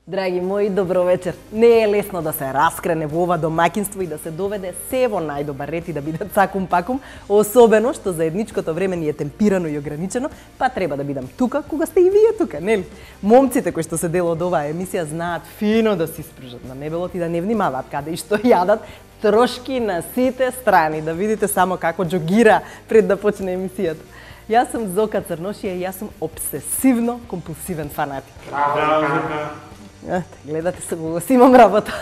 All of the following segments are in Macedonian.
Драги мои, добро вечер. Не е лесно да се раскрене во ова домаќинство и да се доведе се во најдобар ред и да биде цакум-пакум, особено што заедничкото време ни е темпирано и ограничено, па треба да бидам тука кога сте и вие тука, нели? Момците кои што се дел од оваа емисија знаат фино да се испружат на небелот и да не внимаваат каде и што јадат, трошки на сите страни, да видите само како џогира пред да почне емисијата. Јас сум Зока Црношија и јас сум обсесивно компулсивен фанатик. Браво, Зока! Гледате се, го си имам работа.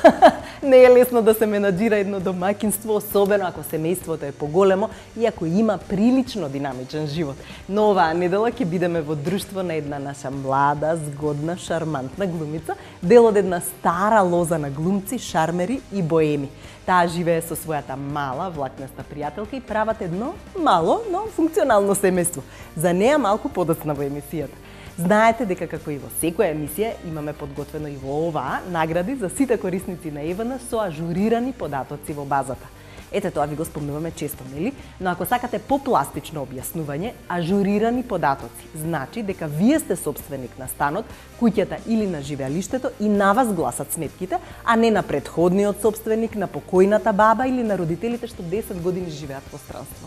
Не е лесно да се менаџира едно домаќинство, особено ако семејството е поголемо и ако има прилично динамичен живот. Но оваа недела ќе бидеме во друштво на една наша млада, згодна, шармантна глумица, дел од една стара лоза на глумци, шармери и боеми. Таа живее со својата мала, влакнеста пријателка и прават едно мало, но функционално семејство. За неа малку подоцна во емисијата. Знаете дека како и во секоја емисија имаме подготвено и во оваа награди за сите корисници на ЕВН со ажурирани податоци во базата. Ете, тоа ви го спомнуваме често, нели? Но ако сакате попластично објаснување, ажурирани податоци значи дека вие сте собственик на станот, куќата или на живеалиштето и на вас гласат сметките, а не на претходниот собственик, на покојната баба или на родителите што 10 години живеат во странство.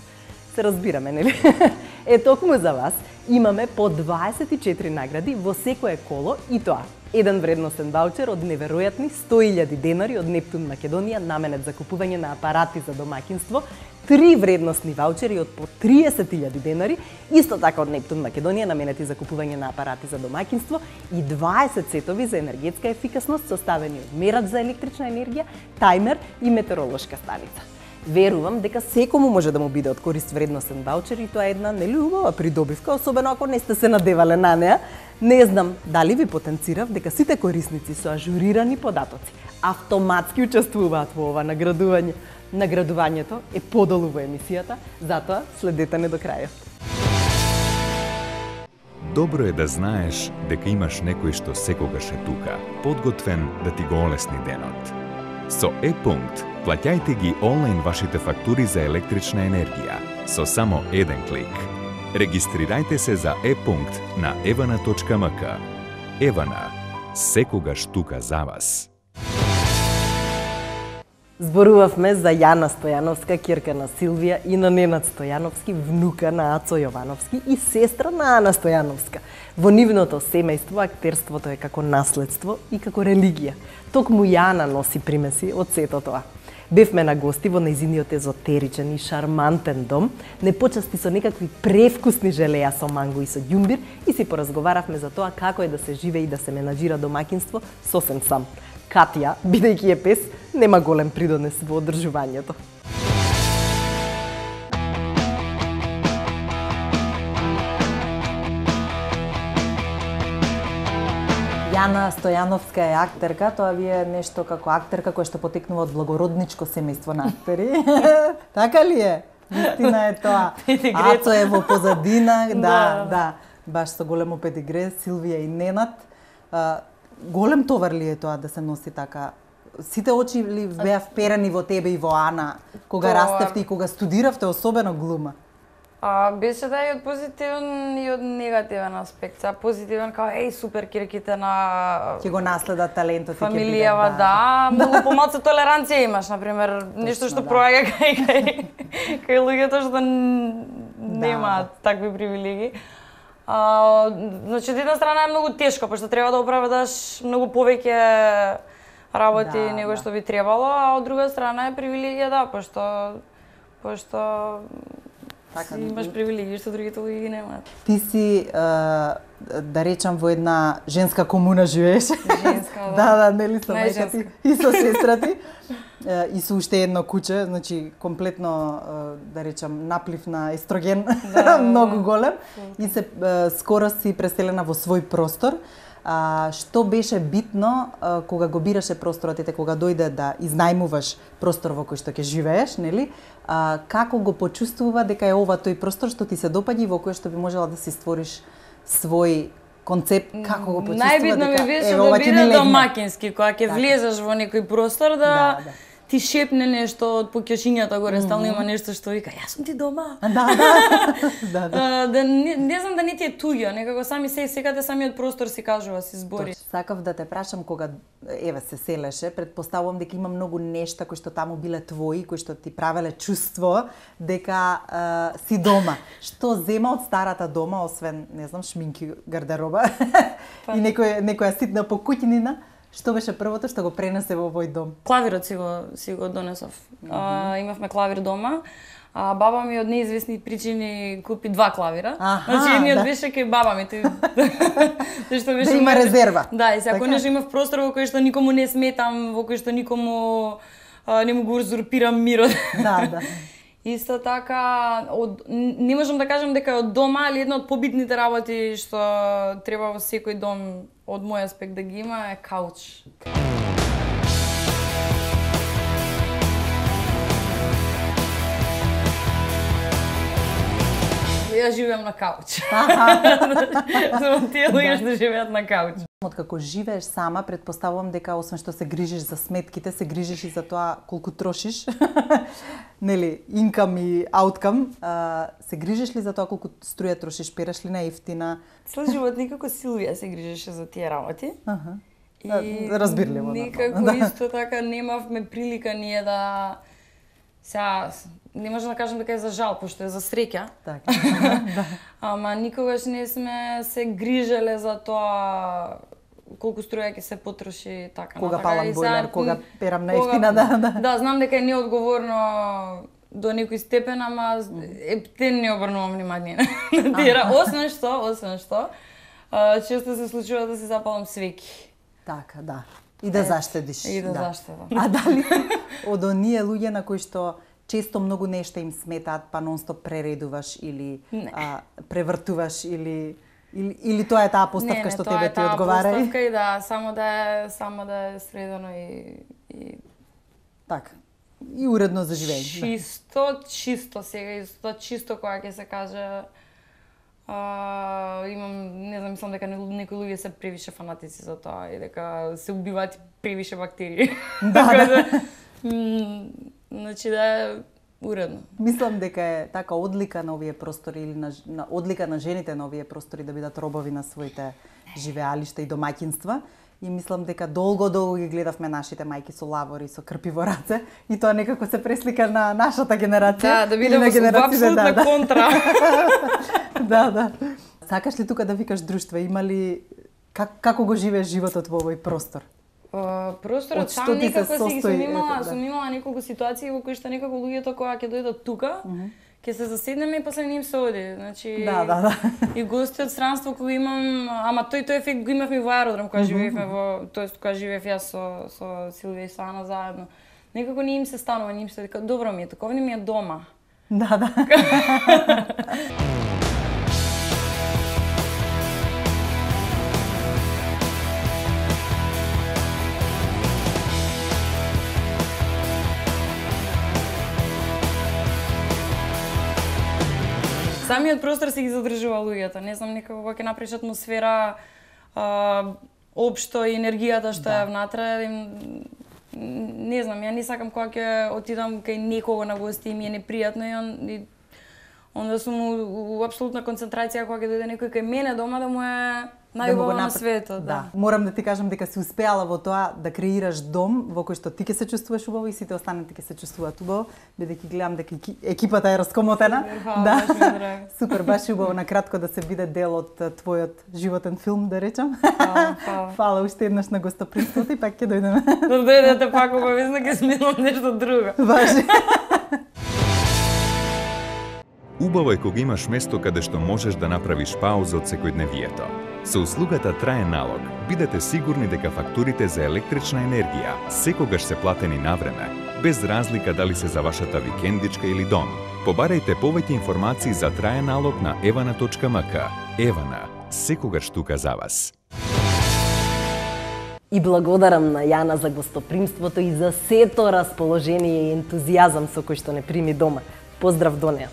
Се разбираме, нели? Е, токму за вас имаме по 24 награди во секое коло и тоа. Еден вредносен ваучер од неверојатни 100.000 денари од Нептун Македонија наменет за купување на апарати за домаќинство, 3 вредносни ваучери од по 30.000 денари, исто така од Нептун Македонија наменети за купување на апарати за домаќинство и 20 сетови за енергетска ефикасност составени од мерач за електрична енергија, тајмер и метеоролошка станица. Верувам дека секому може да му биде од корист вредносен ваучер и тоа е една нелюбова придобивка, особено ако не сте се надевале на неа. Не знам дали ви потенцирав дека сите корисници со ажурирани податоци автоматски учествуваат во ова наградување. Наградувањето е подолу во емисијата, затоа следете не до крајот. Добро е да знаеш дека имаш некој што секогаш е тука, подготвен да ти го олесни денот. Со Е-пункт плаќајте ги онлайн вашите фактури за електрична енергија со само еден клик. Регистрирајте се за Е-пункт на evana.mk. Евана, секогаш тука за вас. Зборувавме за Јана Стојановска, ќерка на Силвија, и на Ненад Стојановски, внука на Ацо Јовановски и сестра на Ана Стојановска. Во нивното семејство актерството е како наследство и како религија. Токму Јана носи примеси од сето тоа. Бевме на гости во нејзиниот езотеричен и шармантен дом, непочасти со некакви превкусни желеа со манго и со ѓумбир и си поразговаравме за тоа како е да се живее и да се менаџира домаќинство сосем сам. Катја, бидејќи е пес, нема голем придонес во одржувањето. Јана Стојановска е актерка, тоа ви е нешто како актерка која што потекнува од благородничко семејство на актери. Така ли е? Вистина е тоа. Ацо е во позадина, да, баш со големо педигре, Силвија и Ненад. Голем товар ли е тоа да се носи така? Сите очи ли беа вперени во тебе и во Ана, кога растевте и кога студиравте, особено глума? Беше да и од позитивен и од негативен аспект. Позитивен као супер кирките на ќе го наследат талентот и фамилијава, да, многу помалку толеранција имаш, на пример, нешто што проаѓа кај луѓето што немаат такви привилегии. Значи, од една страна е многу тешко, пошто треба да оправдаш многу повеќе работи него што би требало, а од друга страна е привилегија, да, пошто си имаш привилегии што другите луѓе ги немаат. Ти си, да речам, во една женска комуна живееш. Женска, да, нели со мајка ти и со сестра ти. И со уште едно куче, значи комплетно, да речам, наплив на естроген, многу голем. И се скоро си преселена во свој простор. Што беше битно кога го бираше просторот, кога дојде да изнајмуваш простор во кој што ќе живееш, нели? Како го почувствува дека е ова тој простор што ти се допаѓа и во кој што би можела да си створиш свој концепт, како го почувствува дека најбитно ми беше да биде домаќински, кога ќе влезеш во некој простор ти шепне нешто од покјашињата горе, стално има нешто што вика, јас сум ти дома. Да. Не знам да не ти е туѓо, некако сами секаде самиот простор си кажува, си збори. Сакав да те прашам кога се селеше, предпоставувам дека има многу нешта кои што таму биле твои, кои што ти правеле чувство дека си дома. Што зема од старата дома, освен, не знам, шминки, гардероба и некоја ситна покуќнина? Што беше првото што го пренесе во овој дом? Клавирот си го донесов. Имавме клавир дома. Баба ми од неизвестни причини купи 2 клавира. Значи едниот беше кај баба ми. Што беше да има резерва. Да, и сега конечно имав простор во кој што никому не сметам, во кој што никому не му го узурпирам мирот. Да. Исто така, не можам да кажам дека од дома, али една од побитните работи што треба во секој дом од мој аспект да ги има е кауч. Јас живеам на кауч. Само тие луѓе што живеат на кауч. Откако живееш сама, предпоставувам дека освен што се грижиш за сметките, се грижиш и за тоа колку трошиш. Нели, инкам и ауткам. Се грижиш ли за тоа колку струја трошиш, переш ли на ефтина? Цел живот некако Силвија се грижеше за тие работи. И разбирливо. Некако исто така немавме прилика ние да сега не можам да кажам дека е за жал, пошто е за среќа. Така. Ама никогаш не сме се грижеле за тоа колку струја ќе се потроши така. Кога палам бойлер, кога перам на ефтина, да. Да, знам дека е неодговорно до некој степен, ама ептен не обрнувам внимание на тие. Освен што, често се случува да се запалам свеки. Така, да. И да заштедиш. И да заштедам. А дали од оние луѓе на кои што често многу нешта им сметаат, па нонстоп прередуваш или превртуваш или тоа е таа поставка што тебе ти одговара? Не, тоа е таа поставка и да, само да е средено и така. И уредно за живење. Чисто сега, чисто кога ќе се каже не знам, мислам дека некои луѓе се превише фанатици за тоа и дека се убиваат превише бактерии. Да. Значи да е уредно. Мислам дека е така одлика на овие простори или на одлика на жените на овие простори да бидат робови на своите живеалишта и домаќинства. И мислам дека долго ги гледавме нашите мајки со лавори, со крпи во раце и тоа некако се преслика на нашата генерација. Да биде во апсолутна контра. Да. Сакаш ли тука да викаш друштво? Има ли како го живееш животот во овој простор? Просторот сам некако си сум имала неколку ситуации во кои што некако луѓето кога ќе дојдат тука, ќе се заседнеме и после не им се оди. Значи Да. И гости од странство кои имам, ама тој ефект го имавме во аеродром кога живеевме кога живеев јас со Силвија и Сана заедно. Некако не им се станува, не им се дека добро ми е, такова не ми е дома. Да. Самиот простор се ги задржува луѓето. Не знам, некако кога ќе направиш атмосфера, општо и енергијата што е внатре, не знам, ја не сакам кога ќе отидам кај некого на гости и ми е непријатно и онда сум у апсолутна концентрација кога ќе дојде некој кај мене дома да му е најубаво на светот. Да. Морам да ти кажам дека си успеала во тоа да креираш дом во кој што ти ќе се чувствуваш убаво и сите останати ќе се чувствуваат убаво, бидејќи гледам дека екипата е раскомотена. Да. Супер, баш убаво на кратко да се биде дел од твојот животен филм, да речам. Фала уште еднаш на гостопримството и пак ќе дојдеме. Да дојдете пак обавезно, ќе сменам нешто друго. Важи. Убаво е кога имаш место каде што можеш да направиш пауза од секојдневието. Со услугата Траен налог, бидете сигурни дека фактурите за електрична енергија секогаш се платени на време, без разлика дали се за вашата викендичка или дом. Побарајте повеќе информации за Траен налог на evana.mk. Евана, секогаш тука за вас. И благодарам на Јана за гостопримството и за сето расположение и ентузијазам со кој што не прими дома. Поздрав до неа.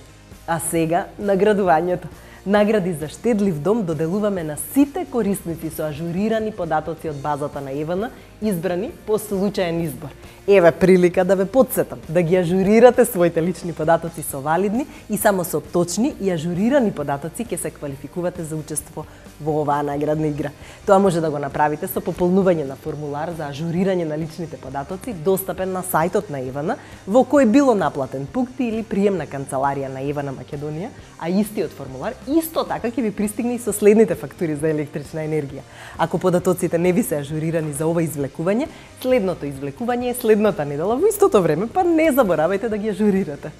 А сега, наградувањето. Награди за штедлив дом доделуваме на сите корисници со ажурирани податоци од базата на Евана, избрани по случаен избор. Еве прилика да ве потсетам, да ги ажурирате своите лични податоци со валидни и само со точни и ажурирани податоци ќе се квалификувате за учество во оваа наградна игра. Тоа може да го направите со пополнување на формулар за ажурирање на личните податоци, достапен на сајтот на ЕВН, во кој било наплатен пункт или приемна канцеларија на ЕВН Македонија, а истиот формулар исто така ќе ви пристигне и со следните фактури за електрична енергија. Ако податоците не ви се ажурирани за ова извлекување, следното извлекување е следната недела во истото време, па не заборавајте да ги ажурирате.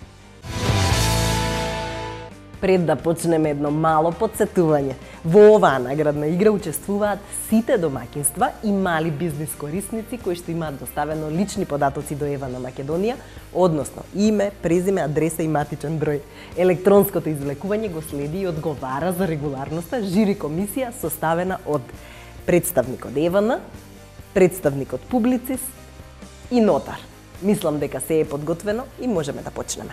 Пред да почнеме едно мало подсетување. Во оваа наградна игра учествуваат сите домаќинства и мали бизнис корисници кои што имаат доставено лични податоци до ЕВН Македонија, односно име, презиме, адреса и матичен број. Електронското извлекување го следи и одговара за регуларноста жири комисија составена од представник од ЕВН, представник од Публицис и нотар. Мислам дека се е подготвено и можеме да почнеме.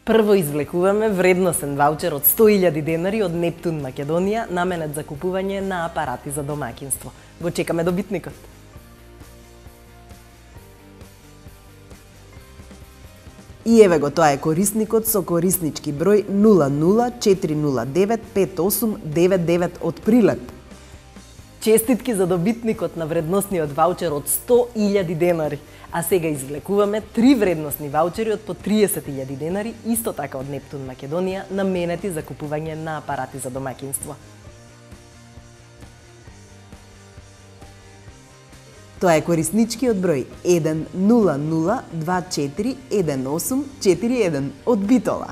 Прво извлекуваме вредносен ваучер од 100.000 денари од Нептун Македонија, наменет за купување на апарати за домаќинство. Го чекаме добитникот. И еве го, тоа е корисникот со кориснички број 0040958999 од Прилеп. Честитки за добитникот на вредносниот ваучер од 100.000 денари. А сега извлекуваме 3 вредносни ваучери од по 30.000 денари, исто така од Нептун Македонија, наменети за купување на апарати за домаќинство. Тоа е корисничкиот број 100241841 од Битола.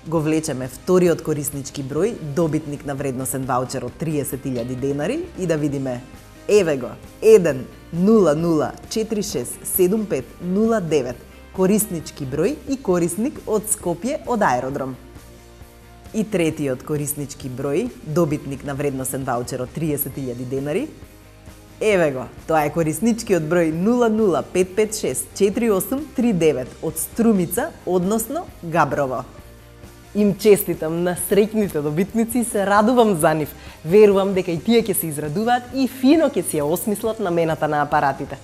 Го влечеме вториот кориснички број, добитник на вредносен ваучер од 30.000 денари и да видиме. Еве го, 100467509, кориснички број и корисник од Скопје од аеродром. И третиот кориснички број, добитник на вредносен ваучер од 30.000 денари. Еве го, тоа е корисничкиот број 005564839 од Струмица, односно Габрово. Им честитам на среќните добитници и се радувам за нив. Верувам дека и тие ќе се израдуваат и фино ќе си ја осмислат намената на апаратите.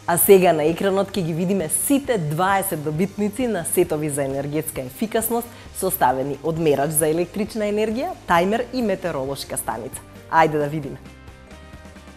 А сега на екранот ќе ги видиме сите 20 добитници на сетови за енергетска ефикасност, составени од мерач за електрична енергија, тајмер и метеоролошка станица. Ајде да видиме.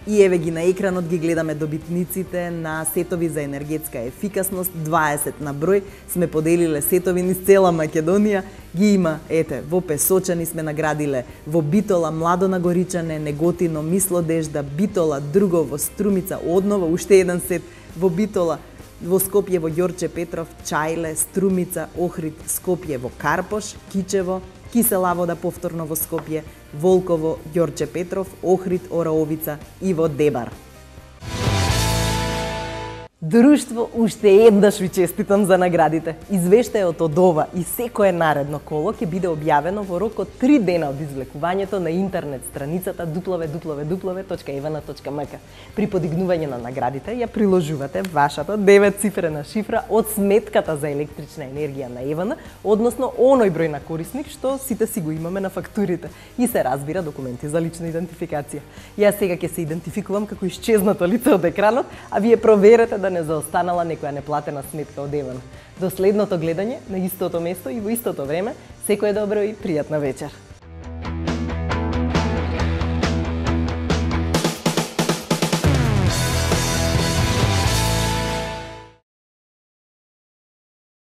И еве ги на екранот ги гледаме добитниците на сетови за енергетска ефикасност, 20 на број, сме поделиле сетови низ цела Македонија, ги има, ете, во Песочани сме наградиле, во Битола, Младо на Горичане, Неготино, Мислодежда, Битола, друго во Струмица, одново уште еден сет, во Битола, во Скопје во Ѓорче Петров, Чајле, Струмица, Охрид, Скопје во Карпош, Кичево, Кисела вода повторно во Скопје, Волково, Ѓорче Петров, Охрид, Ораовица и во Дебар. Друштво, уште еднаш ви честитам за наградите. Извештајот од ова и секое наредно коло ќе биде објавено во рок од 3 дена од извлекувањето на интернет страницата www.evn.mk. При подигнување на наградите ја приложувате вашата 9-цифрена шифра од сметката за електрична енергија на ЕВН, односно оној број на корисник што сите си го имаме на фактурите и се разбира документи за лична идентификација. Јас сега ќе се идентификувам како исчезнато лице од екранот, а вие проверете да не заостанала некоја неплатена сметка од ЕВН. До следното гледање на истото место и во истото време, секое добро и пријатна вечер.